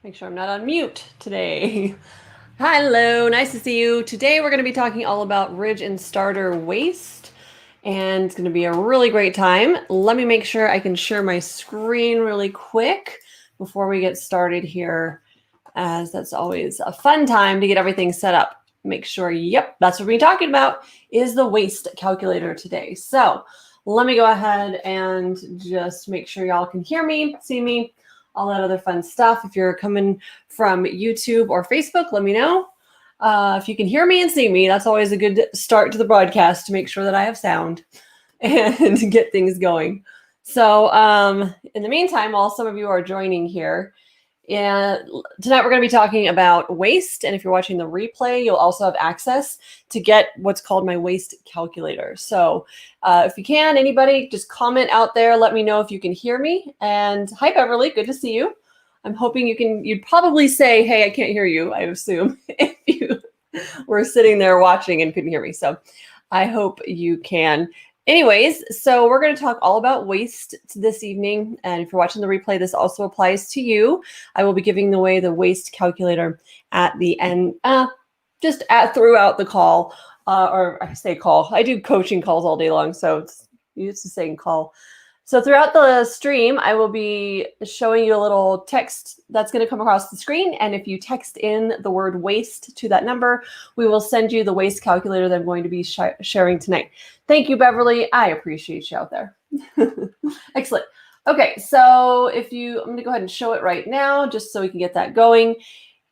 Make sure I'm not on mute today. Hello, nice to see you. Today we're going to be talking all about ridge and starter waste, and it's going to be a really great time. Let me make sure I can share my screen really quick before we get started here, as that's always a fun time to get everything set up. Make sure, yep, that's what we're talking about, is the waste calculator today. So let me go ahead and just make sure y'all can hear me, see me, all that other fun stuff. If you're coming from YouTube or Facebook, let me know. If you can hear me and see me, that's always a good start to the broadcast to make sure that I have sound and get things going. So in the meantime, while some of you are joining here, and tonight we're going to be talking about waste. And if you're watching the replay, you'll also have access to get what's called my waste calculator. So if you can, anybody, just comment out there. Let me know if you can hear me. And hi, Beverly. Good to see you. I'm hoping you'd probably say, hey, I can't hear you, I assume, if you were sitting there watching and couldn't hear me. So I hope you can. Anyways, so we're going to talk all about waste this evening. And if you're watching the replay, this also applies to you. I will be giving away the waste calculator at the end, throughout the call, or I say call. I do coaching calls all day long, so it's used to saying call. So throughout the stream, I will be showing you a little text that's going to come across the screen. And if you text in the word waste to that number, we will send you the waste calculator that I'm going to be sharing tonight. Thank you, Beverly. I appreciate you out there. Excellent. Okay, so I'm going to go ahead and show it right now, just so we can get that going.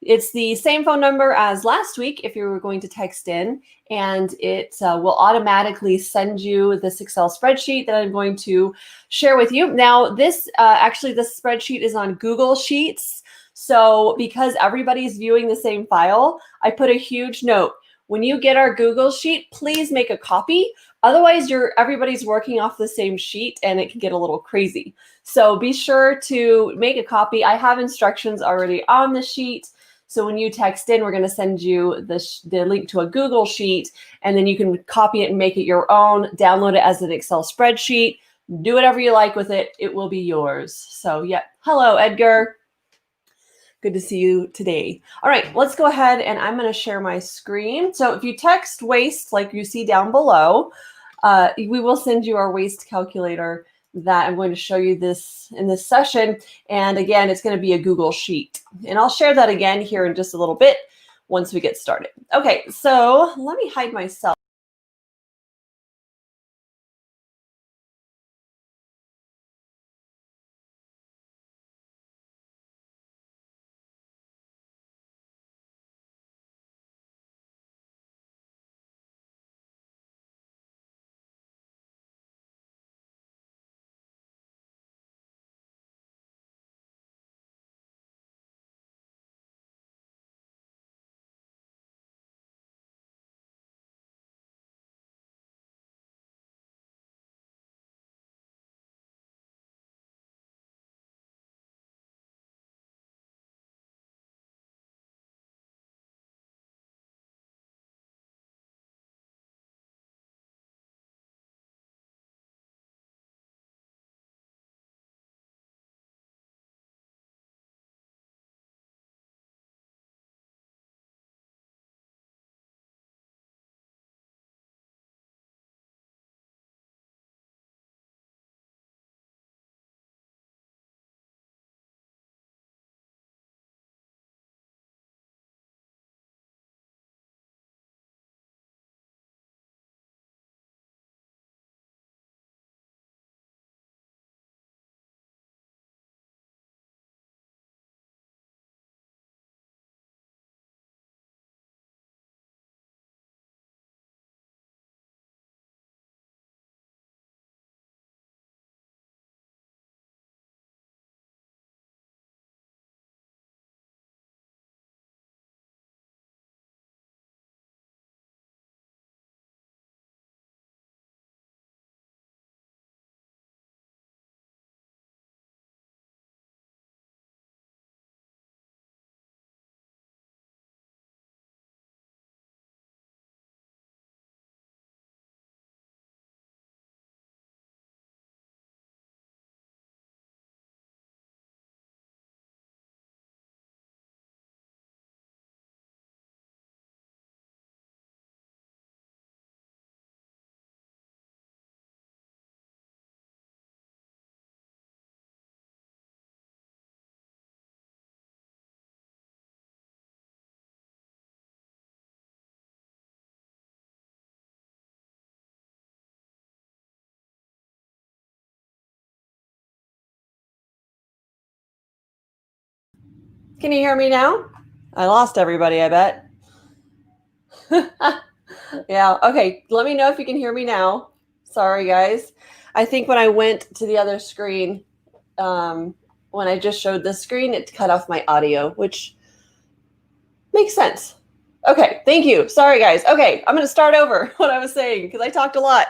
It's the same phone number as last week if you were going to text in, and it will automatically send you this Excel spreadsheet that I'm going to share with you. Now, this spreadsheet is on Google Sheets. So because everybody's viewing the same file, I put a huge note. When you get our Google Sheet, please make a copy. Otherwise, everybody's working off the same sheet and it can get a little crazy. So be sure to make a copy. I have instructions already on the sheet. So when you text in, we're going to send you the link to a Google Sheet, and then you can copy it and make it your own, download it as an Excel spreadsheet, do whatever you like with it. It will be yours. So yeah, hello, Edgar. Good to see you today. All right, let's go ahead and I'm going to share my screen. So if you text waste like you see down below, we will send you our waste calculator that I'm going to show you this in this session. And again, it's going to be a Google Sheet. And I'll share that again here in just a little bit once we get started. Okay, so let me hide myself. Can you hear me now? I lost everybody, I bet. Yeah, okay. Let me know if you can hear me now. Sorry, guys. I think when I went to the other screen, when I just showed this screen, it cut off my audio, which makes sense. Okay, thank you. Sorry, guys. Okay, I'm going to start over what I was saying because I talked a lot.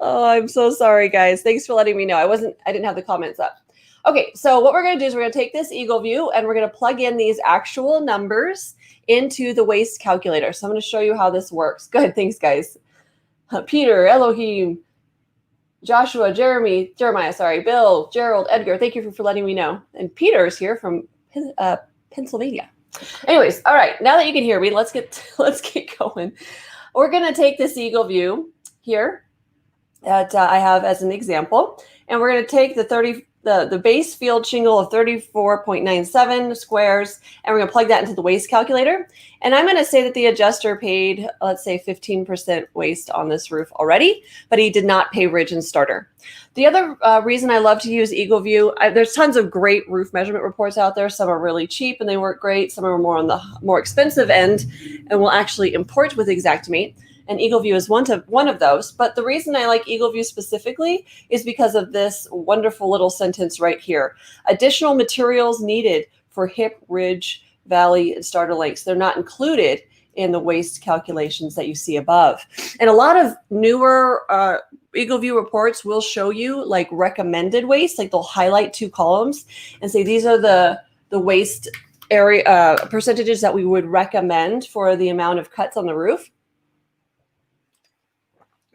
Oh, I'm so sorry, guys. Thanks for letting me know. I didn't have the comments up. Okay, so what we're going to do is we're going to take this Eagle View and we're going to plug in these actual numbers into the waste calculator. So I'm going to show you how this works. Good, thanks, guys. Peter, Elohim, Joshua, Jeremiah, sorry, Bill, Gerald, Edgar, thank you for letting me know. And Peter's here from Pennsylvania. Anyways, all right, now that you can hear me, let's get going. We're going to take this Eagle View here that I have as an example, and we're going to take the base field shingle of 34.97 squares, and we're going to plug that into the waste calculator. And I'm going to say that the adjuster paid, let's say, 15% waste on this roof already, but he did not pay ridge and starter. The other reason I love to use Eagle View, there's tons of great roof measurement reports out there. Some are really cheap and they work great. Some are more on the more expensive end and will actually import with Xactimate. And Eagle View is one of those. But the reason I like Eagle View specifically is because of this wonderful little sentence right here. Additional materials needed for hip, ridge, valley, and starter lengths. They're not included in the waste calculations that you see above. And a lot of newer Eagle View reports will show you like recommended waste, like they'll highlight 2 columns and say these are the waste area percentages that we would recommend for the amount of cuts on the roof.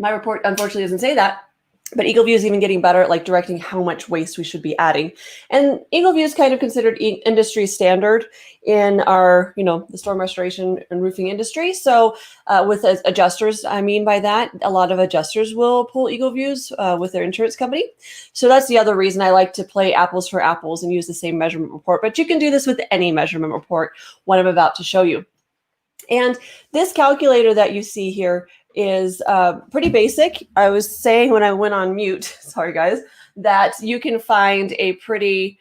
My report unfortunately doesn't say that, but Eagle View is even getting better at like directing how much waste we should be adding. And Eagle View is kind of considered industry standard in our, the storm restoration and roofing industry. So with adjusters, I mean by that, a lot of adjusters will pull Eagle Views with their insurance company. So that's the other reason I like to play apples for apples and use the same measurement report. But you can do this with any measurement report, what I'm about to show you. And this calculator that you see here is pretty basic. I was saying when I went on mute, sorry guys, that you can find a pretty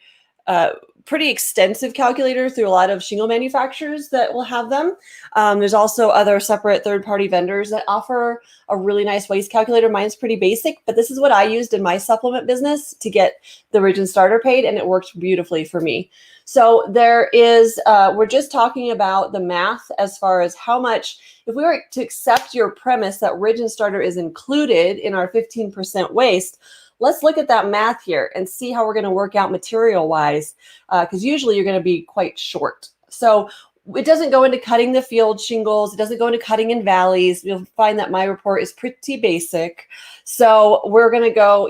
extensive calculator through a lot of shingle manufacturers that will have them. There's also other separate third-party vendors that offer a really nice waste calculator. Mine's pretty basic, but this is what I used in my supplement business to get the ridge and starter paid, and it worked beautifully for me. So there is, we're just talking about the math as far as how much, if we were to accept your premise that ridge and starter is included in our 15% waste, let's look at that math here and see how we're going to work out material-wise, because usually you're going to be quite short. So it doesn't go into cutting the field shingles. It doesn't go into cutting in valleys. You'll find that my report is pretty basic. So we're going to go,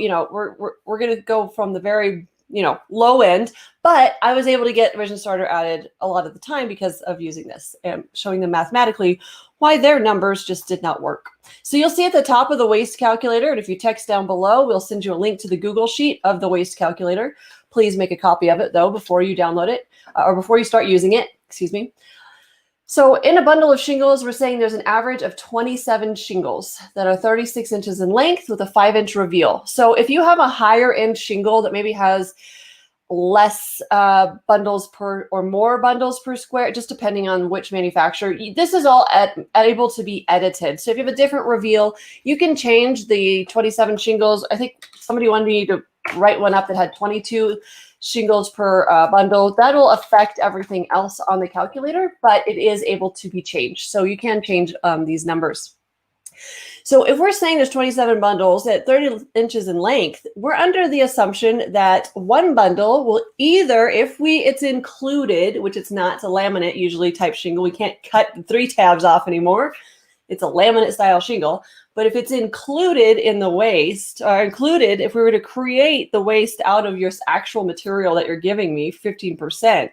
we're going to go from the very low end, but I was able to get ridge and starter added a lot of the time because of using this and showing them mathematically why their numbers just did not work. So you'll see at the top of the waste calculator, and if you text down below, we'll send you a link to the Google sheet of the waste calculator. Please make a copy of it though before you download it or before you start using it, excuse me. So in a bundle of shingles, we're saying there's an average of 27 shingles that are 36 inches in length with a 5-inch reveal. So if you have a higher end shingle that maybe has less bundles per or more bundles per square, just depending on which manufacturer, this is all able to be edited. So if you have a different reveal, you can change the 27 shingles. I think somebody wanted me to write one up that had 22 shingles per bundle. That'll affect everything else on the calculator, but it is able to be changed. So you can change these numbers. So if we're saying there's 27 bundles at 30 inches in length, we're under the assumption that one bundle will either, if it's included, which it's not, it's a laminate usually type shingle. We can't cut the 3 tabs off anymore. It's a laminate style shingle. But if it's included in the waste, or included, if we were to create the waste out of your actual material that you're giving me, 15%,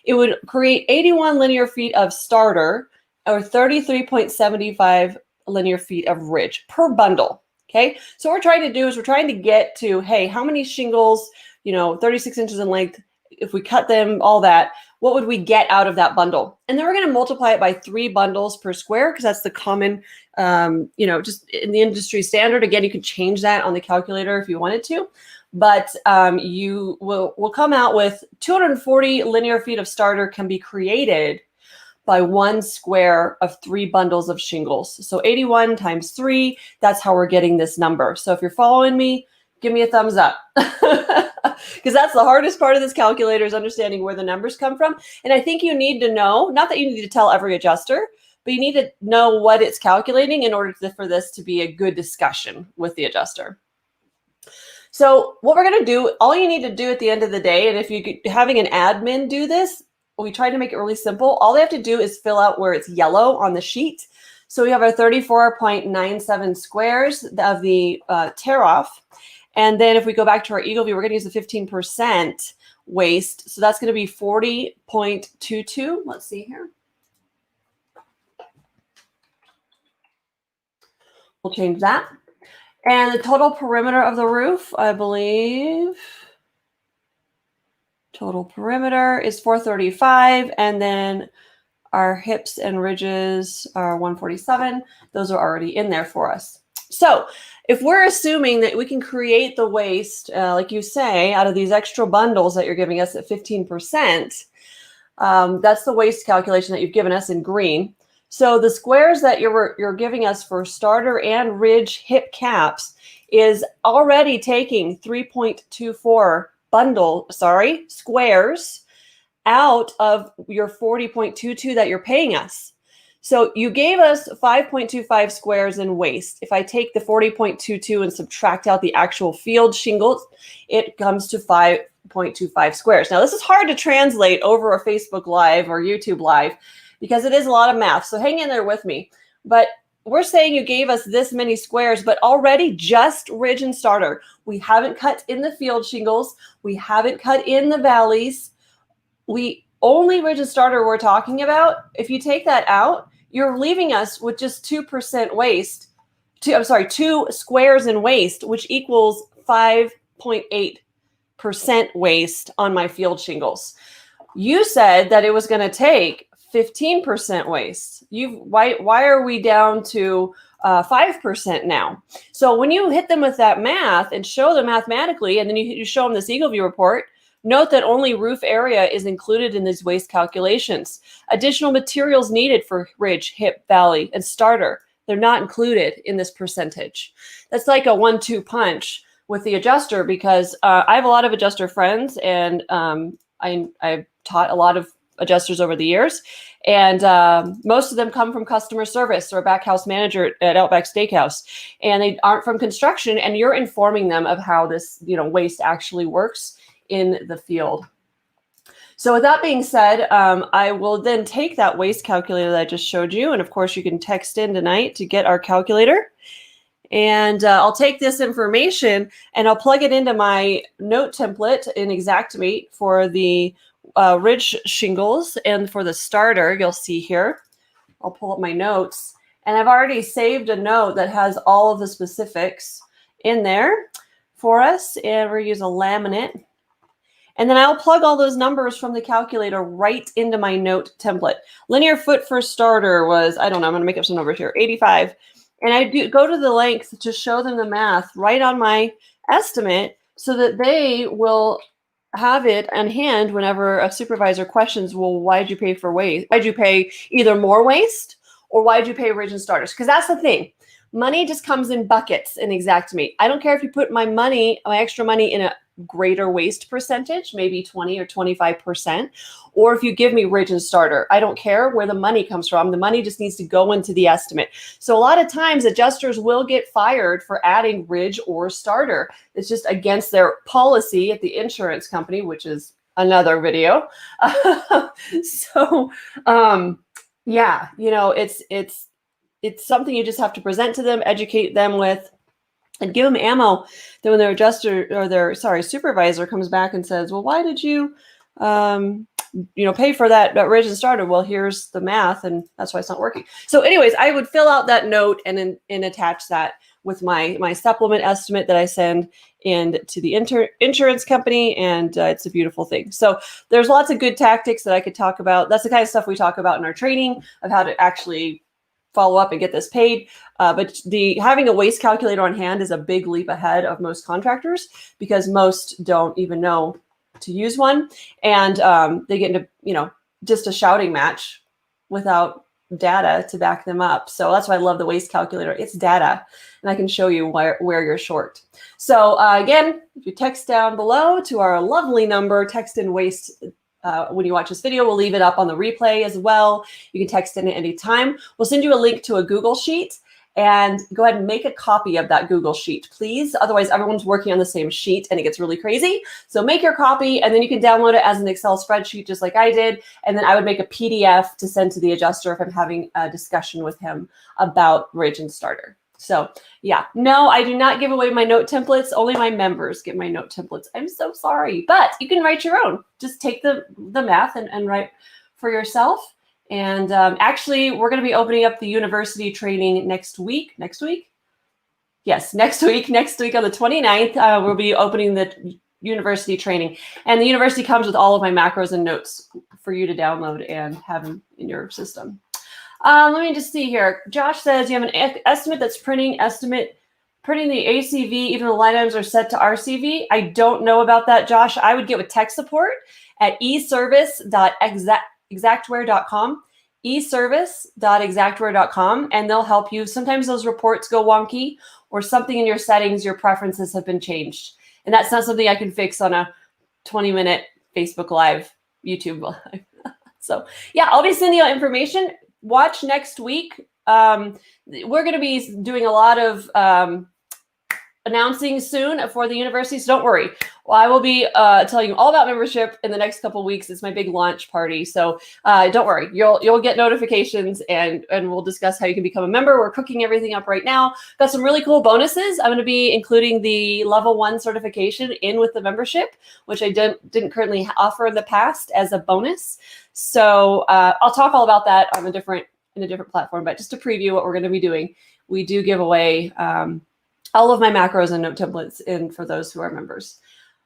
it would create 81 linear feet of starter or 33.75 linear feet of ridge per bundle. Okay. So what we're trying to do is we're trying to get to, hey, how many shingles, 36 inches in length, if we cut them, all that, what would we get out of that bundle? And then we're going to multiply it by 3 bundles per square because that's the common, just in the industry standard. Again, you could change that on the calculator if you wanted to. but you will come out with 240 linear feet of starter can be created by 1 square of 3 bundles of shingles. So 81 times 3, that's how we're getting this number. So if you're following me, give me a thumbs up. Because that's the hardest part of this calculator, is understanding where the numbers come from. And I think you need to know, not that you need to tell every adjuster, but you need to know what it's calculating in order for this to be a good discussion with the adjuster. So what we're going to do, all you need to do at the end of the day, and if you're having an admin do this, we try to make it really simple. All they have to do is fill out where it's yellow on the sheet. So we have our 34.97 squares of the tear off. And then if we go back to our Eagle View, we're going to use the 15% waste. So that's going to be 40.22. Let's see here. We'll change that. And the total perimeter of the roof, I believe, total perimeter is 435. And then our hips and ridges are 147. Those are already in there for us. So if we're assuming that we can create the waste, like you say, out of these extra bundles that you're giving us at 15%, that's the waste calculation that you've given us in green. So the squares that you're giving us for starter and ridge hip caps is already taking 3.24 squares out of your 40.22 that you're paying us. So you gave us 5.25 squares in waste. If I take the 40.22 and subtract out the actual field shingles, it comes to 5.25 squares. Now this is hard to translate over a Facebook Live or YouTube Live, because it is a lot of math. So hang in there with me. But we're saying you gave us this many squares, but already just ridge and starter. We haven't cut in the field shingles. We haven't cut in the valleys. We only ridge and starter we're talking about. If you take that out, you're leaving us with just 2% waste. 2 squares in waste, which equals 5.8% waste on my field shingles. You said that it was going to take 15% waste. Why are we down to 5% now? So when you hit them with that math and show them mathematically, and then you show them this Eagle View report, note that only roof area is included in these waste calculations. Additional materials needed for ridge, hip, valley, and starter, they're not included in this percentage. That's like a 1-2 punch with the adjuster, because I have a lot of adjuster friends, and I've taught a lot of adjusters over the years, and most of them come from customer service or a back house manager at Outback Steakhouse, and they aren't from construction, and you're informing them of how this waste actually works in the field. So with that being said, I will then take that waste calculator that I just showed you, and of course you can text in tonight to get our calculator, and I'll take this information and I'll plug it into my note template in Xactimate for the ridge shingles, and for the starter, you'll see here, I'll pull up my notes, and I've already saved a note that has all of the specifics in there for us, and we're using a laminate. And then I'll plug all those numbers from the calculator right into my note template. Linear foot for starter was, I don't know, I'm going to make up some numbers here, 85. And I do go to the length to show them the math right on my estimate, so that they will have it on hand whenever a supervisor questions, well, why did you pay for waste? Why did you pay either more waste, or why did you pay ridge and starters? Because that's the thing. Money just comes in buckets in Xactimate. I don't care if you put my extra money in a greater waste percentage, maybe 20 or 25%, or if you give me ridge and starter. I don't care where the money comes from. The money just needs to go into the estimate. So a lot of times adjusters will get fired for adding ridge or starter. It's just against their policy at the insurance company, which is another video. Yeah, it's something you just have to present to them, educate them with, and give them ammo. Then when their adjuster or their supervisor comes back and says, well, why did you pay for that ridge and starter? Well, here's the math, and that's why it's not working. So anyways, I would fill out that note and attach that with my supplement estimate that I send in to the insurance company, and it's a beautiful thing. So there's lots of good tactics that I could talk about. That's the kind of stuff we talk about in our training, of how to actually follow up and get this paid. But having a waist calculator on hand is a big leap ahead of most contractors, because most don't even know to use one, and they get into, just a shouting match without data to back them up. So that's why I love the waist calculator. It's data, and I can show you where you're short. So again, if you text down below to our lovely number, text in waist when you watch this video. We'll leave it up on the replay as well. You can text in at any time. We'll send you a link to a Google Sheet, and go ahead and make a copy of that Google Sheet, please. Otherwise, everyone's working on the same sheet and it gets really crazy. So make your copy, and then you can download it as an Excel spreadsheet, just like I did. And then I would make a PDF to send to the adjuster if I'm having a discussion with him about Ridge and Starter. So yeah, no, I do not give away my note templates. Only my members get my note templates. I'm so sorry, but you can write your own. Just take the math and write for yourself. And actually, we're going to be opening up the university training next week. Next week? Yes, next week. Next week on the 29th, we'll be opening the university training. And the university comes with all of my macros and notes for you to download and have in your system. Let me just see here. Josh says you have an estimate that's printing the ACV, even the line items are set to RCV. I don't know about that, Josh. I would get with tech support at eservice.exactware.com, eservice.exactware.com, and they'll help you. Sometimes those reports go wonky, or something in your settings, your preferences have been changed. And that's not something I can fix on a 20-minute Facebook Live, YouTube Live. So yeah, I'll be sending out information. Watch next week. We're going to be doing a lot of announcing soon for the university, so don't worry. Well, I will be telling you all about membership in the next couple of weeks. It's my big launch party, so don't worry. You'll get notifications, and we'll discuss how you can become a member. We're cooking everything up right now. Got some really cool bonuses. I'm going to be including the level 1 certification in with the membership, which I didn't currently offer in the past as a bonus. So I'll talk all about that on a different platform. But just to preview what we're going to be doing, we do give away all of my macros and note templates in for those who are members.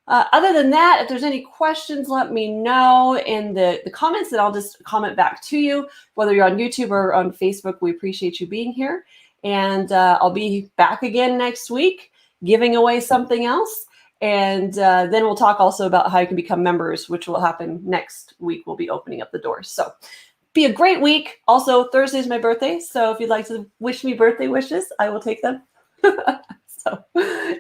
Other than that, if there's any questions, let me know in the comments, and I'll just comment back to you. Whether you're on YouTube or on Facebook, we appreciate you being here. And I'll be back again next week giving away something else. And then we'll talk also about how you can become members, which will happen next week. We'll be opening up the doors. So be a great week. Also, Thursday is my birthday. So if you'd like to wish me birthday wishes, I will take them. So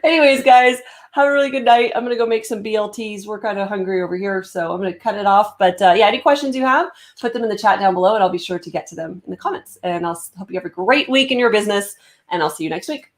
anyways, guys, have a really good night. I'm going to go make some BLTs. We're kind of hungry over here, so I'm going to cut it off. But yeah, any questions you have, put them in the chat down below, and I'll be sure to get to them in the comments. And I'll hope you have a great week in your business, and I'll see you next week.